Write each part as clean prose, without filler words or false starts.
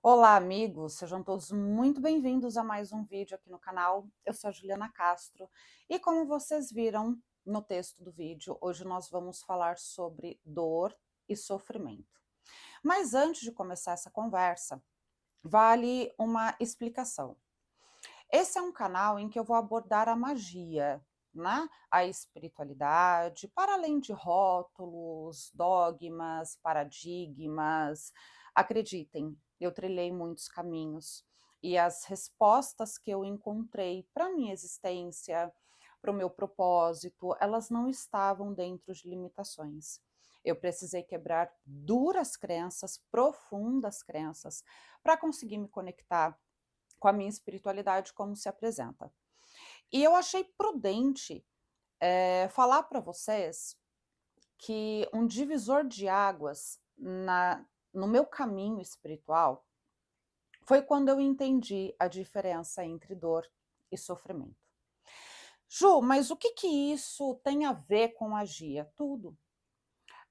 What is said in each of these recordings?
Olá, amigos, sejam todos muito bem-vindos a mais um vídeo aqui no canal. Eu sou a Juliana Castro e, como vocês viram no texto do vídeo, hoje nós vamos falar sobre dor e sofrimento. Mas antes de começar essa conversa, vale uma explicação. Esse é um canal em que eu vou abordar a magia, né? A espiritualidade, para além de rótulos, dogmas, paradigmas. Acreditem, eu trilhei muitos caminhos e as respostas que eu encontrei para a minha existência, para o meu propósito, elas não estavam dentro de limitações. Eu precisei quebrar duras crenças, profundas crenças, para conseguir me conectar com a minha espiritualidade como se apresenta. E eu achei prudente, falar para vocês que um divisor de águas no meu caminho espiritual foi quando eu entendi a diferença entre dor e sofrimento. Ju, mas o que que isso tem a ver com magia? Tudo.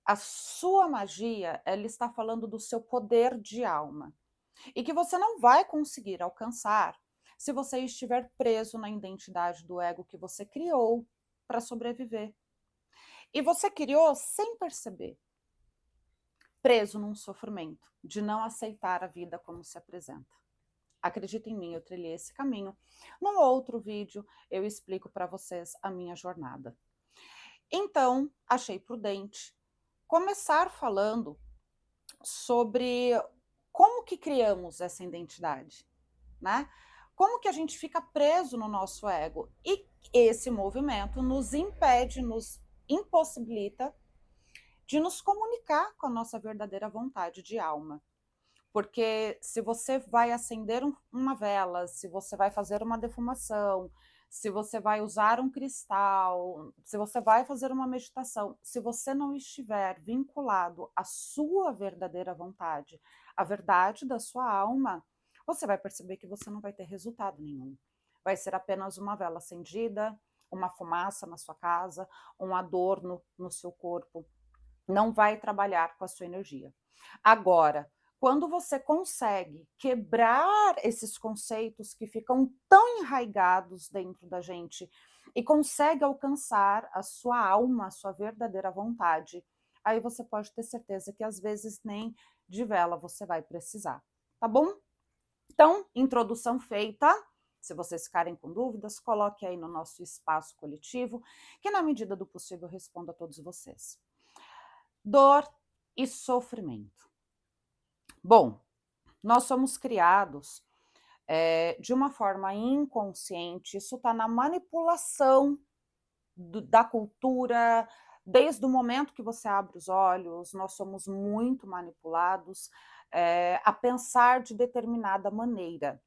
A sua magia, ela está falando do seu poder de alma. E que você não vai conseguir alcançar se você estiver preso na identidade do ego que você criou para sobreviver. E você criou sem perceber, preso num sofrimento de não aceitar a vida como se apresenta. Acredita em mim, eu trilhei esse caminho. Num outro vídeo, eu explico para vocês a minha jornada. Então, achei prudente começar falando sobre como que criamos essa identidade, né? Como que a gente fica preso no nosso ego? E esse movimento nos impede, nos impossibilita de nos comunicar com a nossa verdadeira vontade de alma. Porque se você vai acender uma vela, se você vai fazer uma defumação, se você vai usar um cristal, se você vai fazer uma meditação, se você não estiver vinculado à sua verdadeira vontade, à verdade da sua alma, você vai perceber que você não vai ter resultado nenhum. Vai ser apenas uma vela acendida, uma fumaça na sua casa, um adorno no seu corpo. Não vai trabalhar com a sua energia. Agora, quando você consegue quebrar esses conceitos que ficam tão enraigados dentro da gente e consegue alcançar a sua alma, a sua verdadeira vontade, aí você pode ter certeza que às vezes nem de vela você vai precisar, tá bom? Então, introdução feita. Se vocês ficarem com dúvidas, coloque aí no nosso espaço coletivo, que na medida do possível eu respondo a todos vocês. Dor e sofrimento. Bom, nós somos criados de uma forma inconsciente, isso está na manipulação da cultura, desde o momento que você abre os olhos, nós somos muito manipulados a pensar de determinada maneira.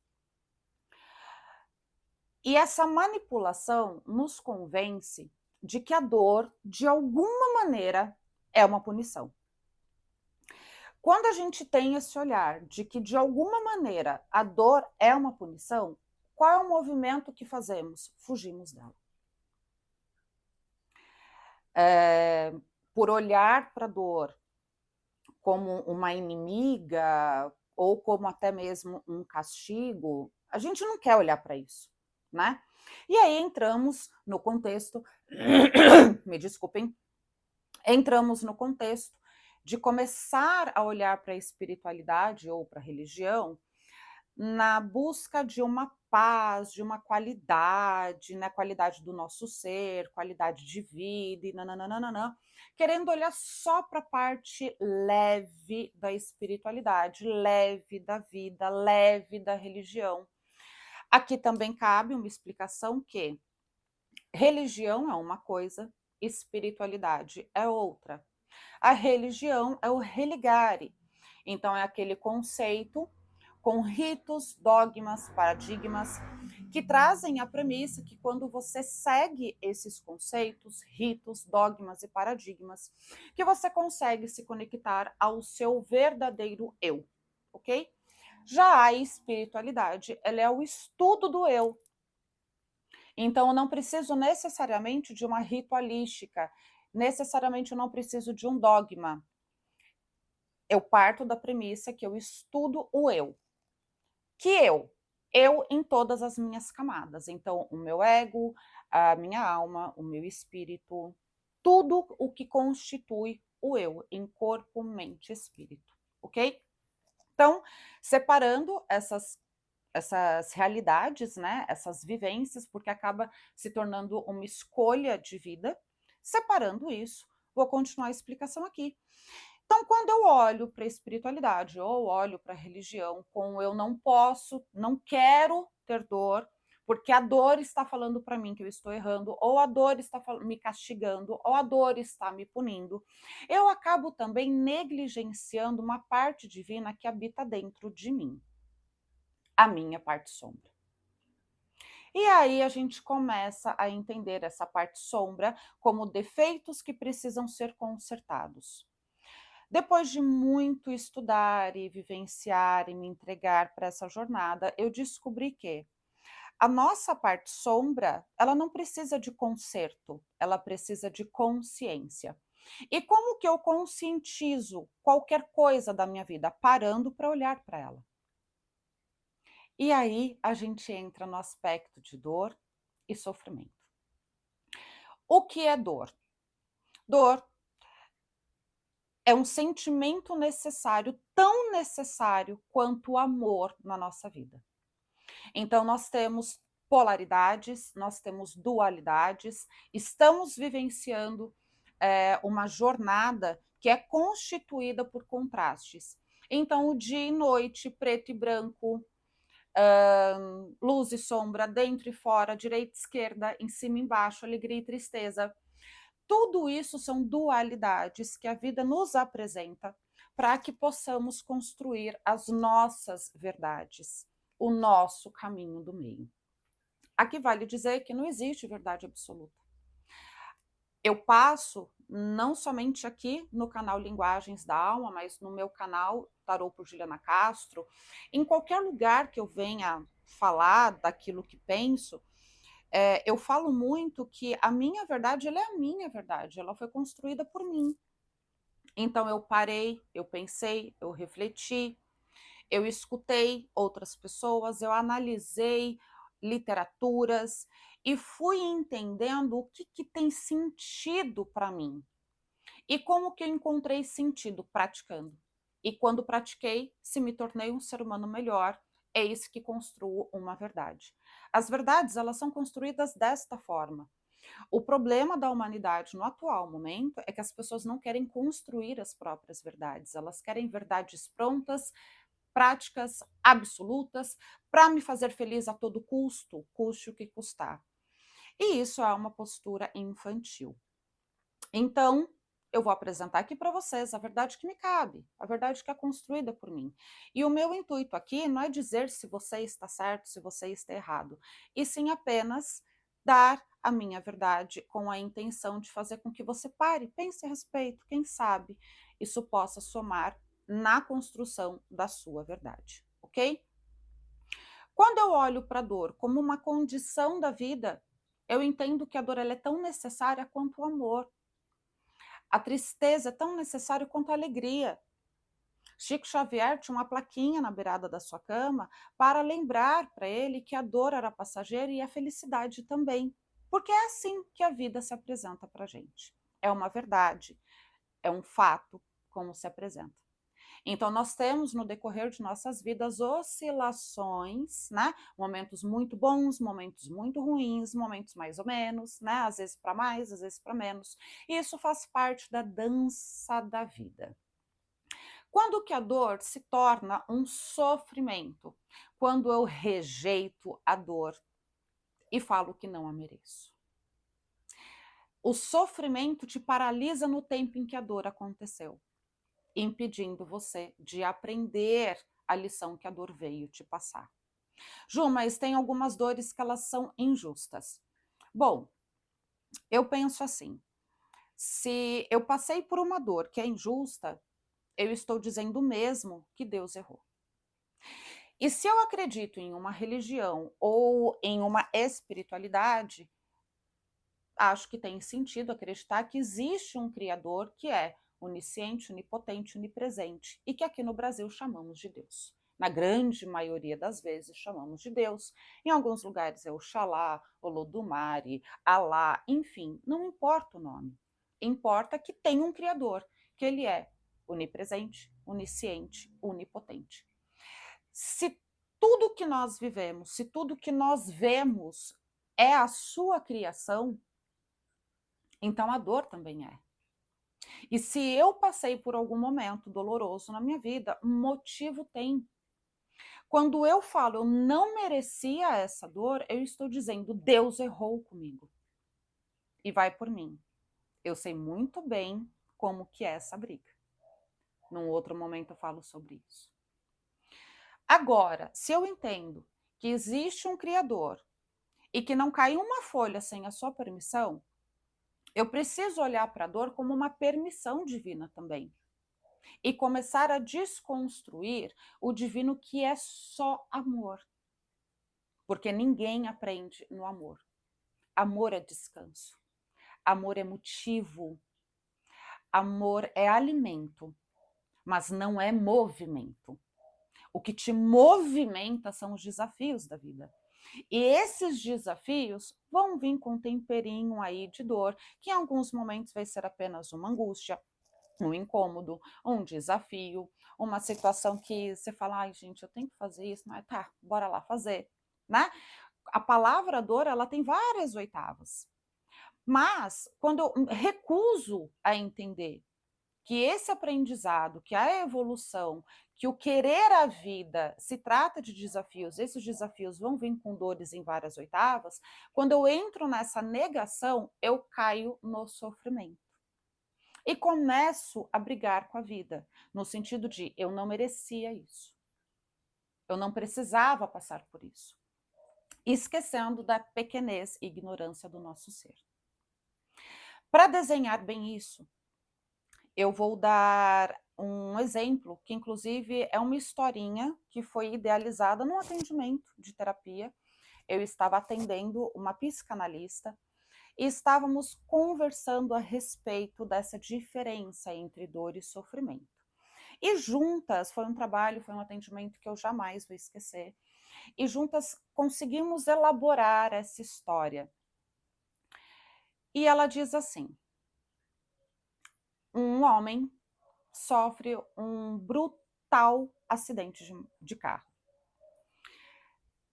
E essa manipulação nos convence de que a dor, de alguma maneira, é uma punição. Quando a gente tem esse olhar de que, de alguma maneira, a dor é uma punição, qual é o movimento que fazemos? Fugimos dela. É, por olhar para a dor como uma inimiga ou como até mesmo um castigo, a gente não quer olhar para isso, né? E aí entramos no contexto, me desculpem, entramos no contexto de começar a olhar para a espiritualidade ou para a religião na busca de uma paz, de uma qualidade, né, qualidade do nosso ser, qualidade de vida e nananana, querendo olhar só para a parte leve da espiritualidade, leve da vida, leve da religião. Aqui também cabe uma explicação que religião é uma coisa, espiritualidade é outra. A religião é o religare, então é aquele conceito com ritos, dogmas, paradigmas, que trazem a premissa que quando você segue esses conceitos, ritos, dogmas e paradigmas, que você consegue se conectar ao seu verdadeiro eu, ok? Já a espiritualidade, ela é o estudo do eu. Então, eu não preciso necessariamente de uma ritualística, necessariamente eu não preciso de um dogma. Eu parto da premissa que eu estudo o eu. Que eu em todas as minhas camadas. Então, o meu ego, a minha alma, o meu espírito, tudo o que constitui o eu, em corpo, mente e espírito, ok? Então, separando essas realidades, né, essas vivências, porque acaba se tornando uma escolha de vida, separando isso, vou continuar a explicação aqui. Então, quando eu olho para a espiritualidade ou olho para a religião com eu não posso, não quero ter dor, porque a dor está falando para mim que eu estou errando, ou a dor está me castigando, ou a dor está me punindo, eu acabo também negligenciando uma parte divina que habita dentro de mim, a minha parte sombra. E aí a gente começa a entender essa parte sombra como defeitos que precisam ser consertados. Depois de muito estudar e vivenciar e me entregar para essa jornada, eu descobri que a nossa parte sombra, ela não precisa de conserto, ela precisa de consciência. E como que eu conscientizo qualquer coisa da minha vida? Parando para olhar para ela. E aí a gente entra no aspecto de dor e sofrimento. O que é dor? Dor é um sentimento necessário, tão necessário quanto o amor na nossa vida. Então, nós temos polaridades, nós temos dualidades, estamos vivenciando uma jornada que é constituída por contrastes. Então, o dia e noite, preto e branco, luz e sombra, dentro e fora, direita e esquerda, em cima e embaixo, alegria e tristeza. Tudo isso são dualidades que a vida nos apresenta para que possamos construir as nossas verdades, o nosso caminho do meio. Aqui vale dizer que não existe verdade absoluta. Eu passo, não somente aqui no canal Linguagens da Alma, mas no meu canal Tarô por Juliana Castro, em qualquer lugar que eu venha falar daquilo que penso, eu falo muito que a minha verdade, ela é a minha verdade, ela foi construída por mim. Então eu parei, eu pensei, eu refleti, eu escutei outras pessoas, eu analisei literaturas e fui entendendo o que tem sentido para mim. E como que eu encontrei sentido? Praticando. E quando pratiquei, se me tornei um ser humano melhor, é isso que construo uma verdade. As verdades, elas são construídas desta forma. O problema da humanidade no atual momento é que as pessoas não querem construir as próprias verdades, elas querem verdades prontas, práticas, absolutas, para me fazer feliz a todo custo, custe o que custar. E isso é uma postura infantil. Então, eu vou apresentar aqui para vocês a verdade que me cabe, a verdade que é construída por mim. E o meu intuito aqui não é dizer se você está certo, se você está errado, e sim apenas dar a minha verdade com a intenção de fazer com que você pare, pense a respeito, quem sabe isso possa somar na construção da sua verdade, ok? Quando eu olho para a dor como uma condição da vida, eu entendo que a dor ela é tão necessária quanto o amor. A tristeza é tão necessária quanto a alegria. Chico Xavier tinha uma plaquinha na beirada da sua cama para lembrar para ele que a dor era passageira e a felicidade também. Porque é assim que a vida se apresenta para a gente. É uma verdade, é um fato como se apresenta. Então, nós temos no decorrer de nossas vidas oscilações, né? Momentos muito bons, momentos muito ruins, momentos mais ou menos, né? Às vezes para mais, às vezes para menos. E isso faz parte da dança da vida. Quando que a dor se torna um sofrimento? Quando eu rejeito a dor e falo que não a mereço. O sofrimento te paralisa no tempo em que a dor aconteceu, impedindo você de aprender a lição que a dor veio te passar. Ju, mas tem algumas dores que elas são injustas. Bom, eu penso assim, se eu passei por uma dor que é injusta, eu estou dizendo mesmo que Deus errou. E se eu acredito em uma religião ou em uma espiritualidade, acho que tem sentido acreditar que existe um Criador que é onisciente, onipotente, onipresente, e que aqui no Brasil chamamos de Deus. na grande maioria das vezes chamamos de Deus. Em alguns lugares é Oxalá, Olodumare, Alá, enfim, não importa o nome. Importa que tem um Criador, que ele é onipresente, onisciente, onipotente. Se tudo que nós vivemos, se tudo que nós vemos é a sua criação, então a dor também é. E se eu passei por algum momento doloroso na minha vida, um motivo tem. Quando eu falo eu não merecia essa dor, eu estou dizendo Deus errou comigo. E vai por mim. Eu sei muito bem como que é essa briga. Num outro momento eu falo sobre isso. Agora, se eu entendo que existe um Criador e que não cai uma folha sem a sua permissão, eu preciso olhar para a dor como uma permissão divina também. E começar a desconstruir o divino que é só amor. Porque ninguém aprende no amor. Amor é descanso. Amor é motivo. Amor é alimento, mas não é movimento. O que te movimenta são os desafios da vida. E esses desafios vão vir com um temperinho aí de dor, que em alguns momentos vai ser apenas uma angústia, um incômodo, um desafio, uma situação que você fala, ai gente, eu tenho que fazer isso, mas tá, bora lá fazer, né? A palavra dor, ela tem várias oitavas. Mas quando eu recuso a entender que esse aprendizado, que a evolução, que o querer a vida se trata de desafios, esses desafios vão vir com dores em várias oitavas, quando eu entro nessa negação, eu caio no sofrimento. E começo a brigar com a vida, no sentido de eu não merecia isso. Eu não precisava passar por isso. Esquecendo da pequenez e ignorância do nosso ser. Para desenhar bem isso, eu vou dar um exemplo, que inclusive é uma historinha que foi idealizada num atendimento de terapia. Eu estava atendendo uma psicanalista e estávamos conversando a respeito dessa diferença entre dor e sofrimento. E juntas, foi um trabalho, foi um atendimento que eu jamais vou esquecer, e juntas conseguimos elaborar essa história. E ela diz assim: um homem sofre um brutal acidente de carro.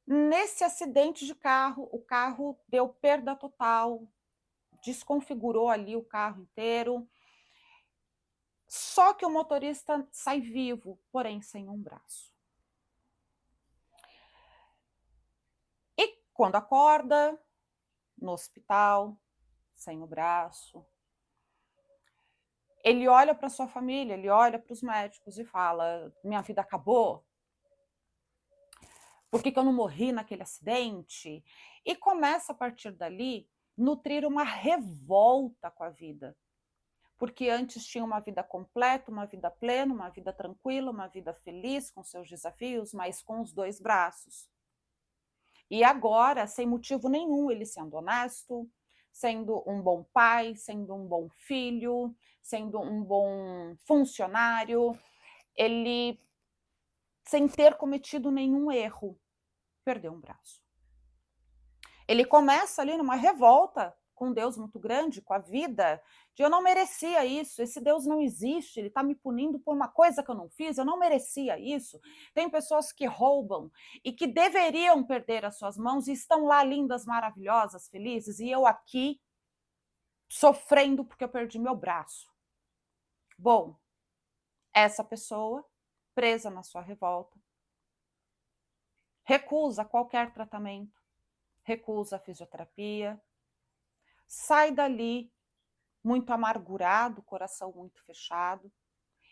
Nesse acidente de carro, o carro deu perda total, desconfigurou ali o carro inteiro. Só que o motorista sai vivo, porém sem um braço. E quando acorda, no hospital, sem o braço, ele olha para sua família, ele olha para os médicos e fala: minha vida acabou? Por que eu não morri naquele acidente? E começa a partir dali nutrir uma revolta com a vida. Porque antes tinha uma vida completa, uma vida plena, uma vida tranquila, uma vida feliz com seus desafios, mas com os dois braços. E agora, sem motivo nenhum, ele sendo honesto, sendo um bom pai, sendo um bom filho, sendo um bom funcionário, ele, sem ter cometido nenhum erro, perdeu um braço. Ele começa ali numa revolta com Deus muito grande, com a vida, de eu não merecia isso, esse Deus não existe, ele está me punindo por uma coisa que eu não fiz, eu não merecia isso. Tem pessoas que roubam e que deveriam perder as suas mãos e estão lá lindas, maravilhosas, felizes, e eu aqui sofrendo porque eu perdi meu braço. Bom, essa pessoa, presa na sua revolta, recusa qualquer tratamento, recusa a fisioterapia, sai dali muito amargurado, coração muito fechado,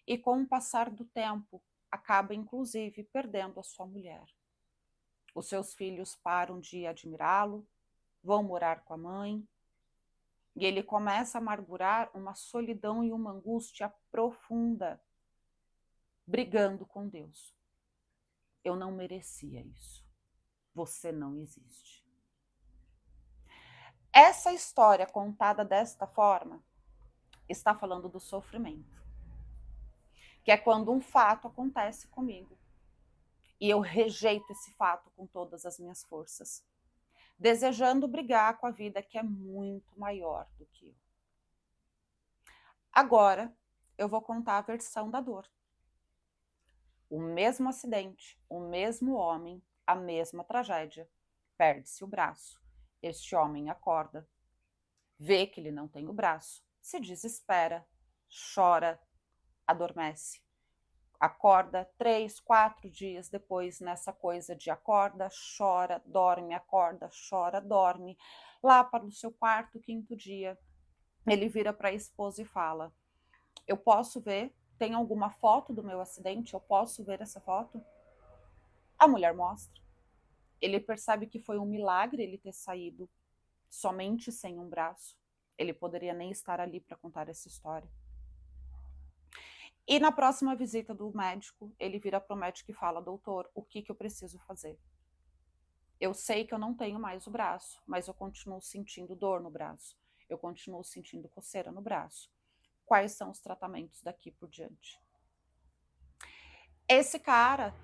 e com o passar do tempo, acaba inclusive perdendo a sua mulher. Os seus filhos param de admirá-lo, vão morar com a mãe, e ele começa a amargurar uma solidão e uma angústia profunda, brigando com Deus. Eu não merecia isso. Você não existe. Essa história contada desta forma está falando do sofrimento, que é quando um fato acontece comigo E eu rejeito esse fato com todas as minhas forças, desejando brigar com a vida que é muito maior do que eu. Agora, eu vou contar a versão da dor. O mesmo acidente, o mesmo homem, a mesma tragédia. Perde-se o braço. Este homem acorda, vê que ele não tem o braço, se desespera, chora, adormece. Acorda 3, 4 dias depois nessa coisa de acorda, chora, dorme, acorda, chora, dorme. Lá para o seu quarto, quinto dia, ele vira para a esposa e fala: eu posso ver? Tem alguma foto do meu acidente? Eu posso ver essa foto? A mulher mostra. Ele percebe que foi um milagre ele ter saído somente sem um braço. Ele poderia nem estar ali para contar essa história. E na próxima visita do médico, ele vira para o médico e fala: doutor, o que eu preciso fazer? Eu sei que eu não tenho mais o braço, mas eu continuo sentindo dor no braço. Eu continuo sentindo coceira no braço. Quais são os tratamentos daqui por diante? Esse cara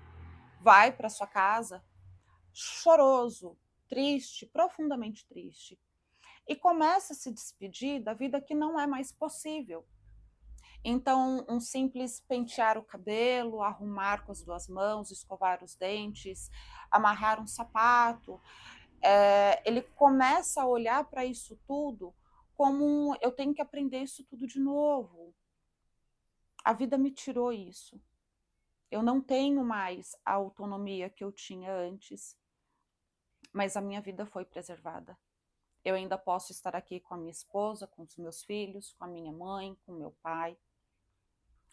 vai para sua casa choroso, triste, profundamente triste, e começa a se despedir da vida que não é mais possível. Então, um simples pentear o cabelo, arrumar com as 2 mãos, escovar os dentes, amarrar um sapato, ele começa a olhar para isso tudo como eu tenho que aprender isso tudo de novo. A vida me tirou isso. Eu não tenho mais a autonomia que eu tinha antes, mas a minha vida foi preservada. Eu ainda posso estar aqui com a minha esposa, com os meus filhos, com a minha mãe, com o meu pai.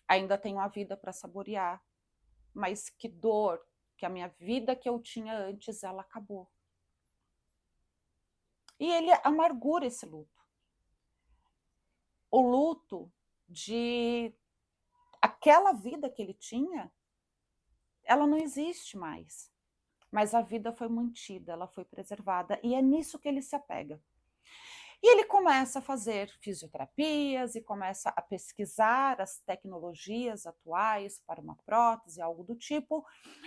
Ainda tenho a vida para saborear, mas que dor, que a minha vida que eu tinha antes, ela acabou. E ele amargura esse luto. O luto de aquela vida que ele tinha, ela não existe mais. Mas a vida foi mantida, ela foi preservada, e é nisso que ele se apega. E ele começa a fazer fisioterapias e começa a pesquisar as tecnologias atuais para uma prótese, algo do tipo,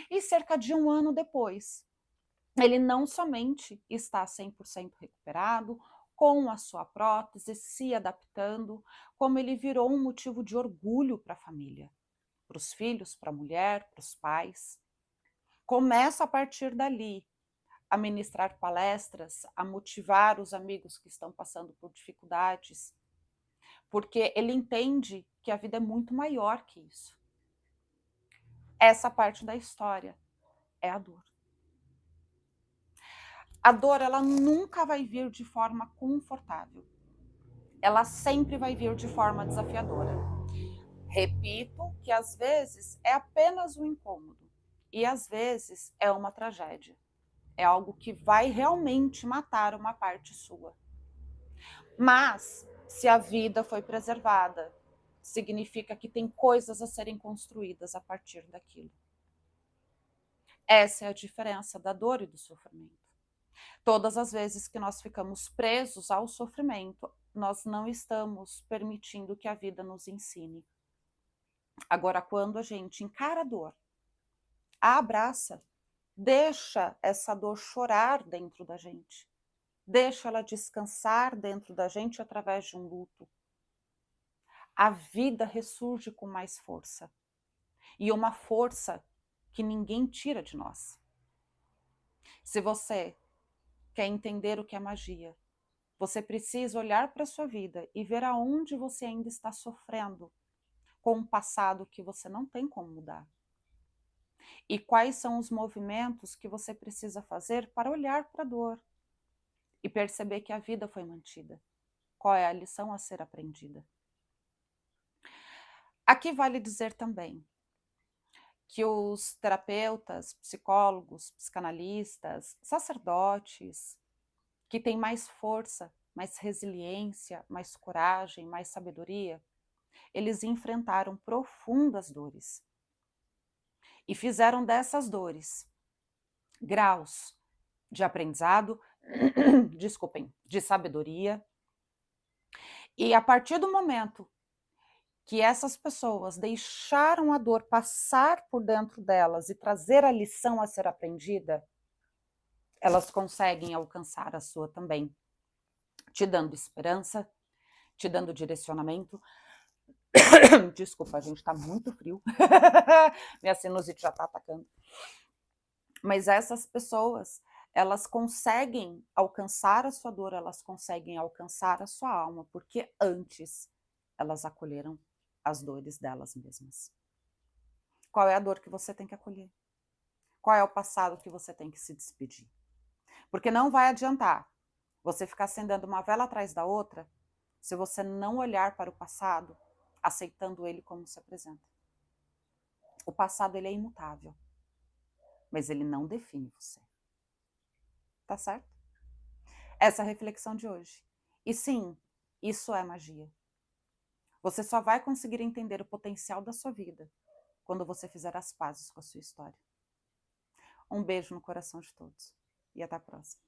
e cerca de 1 ano depois, ele não somente está 100% recuperado, com a sua prótese, se adaptando, como ele virou um motivo de orgulho para a família, para os filhos, para a mulher, para os pais. Começa a partir dali a ministrar palestras, a motivar os amigos que estão passando por dificuldades, porque ele entende que a vida é muito maior que isso. Essa parte da história é a dor. A dor, ela nunca vai vir de forma confortável. Ela sempre vai vir de forma desafiadora. Repito que às vezes é apenas um incômodo e às vezes é uma tragédia. É algo que vai realmente matar uma parte sua. Mas, se a vida foi preservada, significa que tem coisas a serem construídas a partir daquilo. Essa é a diferença da dor e do sofrimento. Todas as vezes que nós ficamos presos ao sofrimento, nós não estamos permitindo que a vida nos ensine. Agora, quando a gente encara a dor, a abraça, deixa essa dor chorar dentro da gente, deixa ela descansar dentro da gente através de um luto, a vida ressurge com mais força. E uma força que ninguém tira de nós. Se você quer entender o que é magia, você precisa olhar para a sua vida e ver aonde você ainda está sofrendo com um passado que você não tem como mudar. E quais são os movimentos que você precisa fazer para olhar para a dor e perceber que a vida foi mantida. Qual é a lição a ser aprendida? Aqui vale dizer também que os terapeutas, psicólogos, psicanalistas, sacerdotes, que têm mais força, mais resiliência, mais coragem, mais sabedoria, eles enfrentaram profundas dores e fizeram dessas dores graus de aprendizado, desculpem, de sabedoria. E a partir do momento que essas pessoas deixaram a dor passar por dentro delas e trazer a lição a ser aprendida, elas conseguem alcançar a sua também, te dando esperança, te dando direcionamento. Desculpa, a gente tá muito frio. Minha sinusite já tá atacando. Mas essas pessoas, elas conseguem alcançar a sua dor, elas conseguem alcançar a sua alma, porque antes elas acolheram as dores delas mesmas. Qual é a dor que você tem que acolher? Qual é o passado que você tem que se despedir? Porque não vai adiantar você ficar acendendo uma vela atrás da outra se você não olhar para o passado, aceitando ele como se apresenta. O passado, ele é imutável, mas ele não define você. Tá certo? Essa é a reflexão de hoje. E sim, isso é magia. Você só vai conseguir entender o potencial da sua vida quando você fizer as pazes com a sua história. Um beijo no coração de todos e até a próxima.